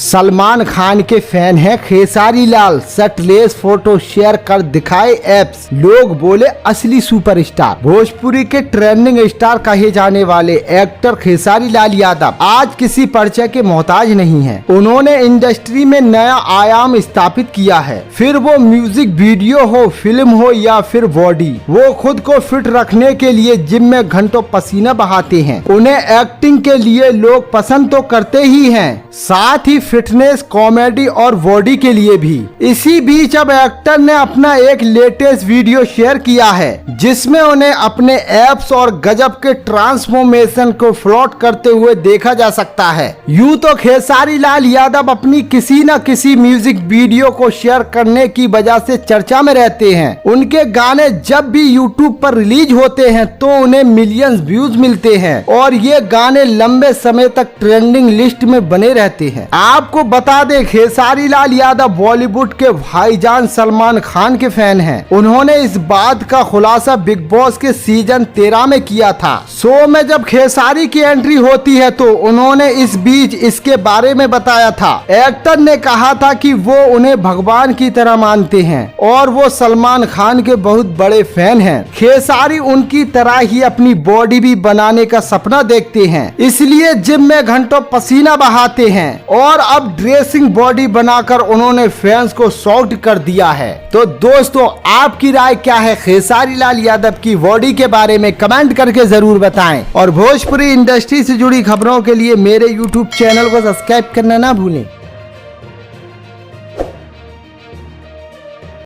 सलमान खान के फैन हैं Khesari Lal, shirtless photo share कर दिखाए एप्स, लोग बोले असली सुपरस्टार। भोजपुरी के ट्रेंडिंग स्टार कहे जाने वाले एक्टर खेसारी लाल यादव आज किसी परिचय के मोहताज नहीं हैं। उन्होंने इंडस्ट्री में नया आयाम स्थापित किया है। फिर वो म्यूजिक वीडियो हो, फिल्म हो या फिर बॉडी, वो खुद को फिट रखने के लिए जिम में घंटों पसीना बहाते हैं। उन्हें एक्टिंग के लिए लोग पसंद तो करते ही हैं, साथ ही फिटनेस, कॉमेडी और बॉडी के लिए भी। इसी बीच अब एक्टर ने अपना एक लेटेस्ट वीडियो शेयर किया है जिसमें उन्हें अपने एब्स और गजब के ट्रांसफॉर्मेशन को फ्लॉट करते हुए देखा जा सकता है। यूं तो खेसारी लाल यादव अपनी किसी न किसी म्यूजिक वीडियो को शेयर करने की वजह से चर्चा में रहते हैं। उनके गाने जब भी यूट्यूब पर रिलीज होते हैं तो उन्हें मिलियंस व्यूज मिलते हैं और ये गाने लंबे समय तक ट्रेंडिंग लिस्ट में बने रहते हैं। आपको बता दें, खेसारी लाल यादव बॉलीवुड के भाईजान सलमान खान के फैन हैं। उन्होंने इस बात का खुलासा बिग बॉस के सीजन 13 में किया था। शो में जब खेसारी की एंट्री होती है तो उन्होंने इस बीच इसके बारे में बताया था। एक्टर ने कहा था कि वो उन्हें भगवान की तरह मानते हैं और वो सलमान खान के बहुत बड़े फैन हैं। खेसारी उनकी तरह ही अपनी बॉडी भी बनाने का सपना देखते हैं, इसलिए जिम में घंटों पसीना बहाते हैं और अब ड्रेसिंग बॉडी बनाकर उन्होंने फैंस को शॉक्ड कर दिया है। तो दोस्तों, आपकी राय क्या है खेसारी लाल यादव की बॉडी के बारे में? कमेंट करके जरूर बताएं और भोजपुरी इंडस्ट्री से जुड़ी खबरों के लिए मेरे YouTube चैनल को सब्सक्राइब करना ना भूलें।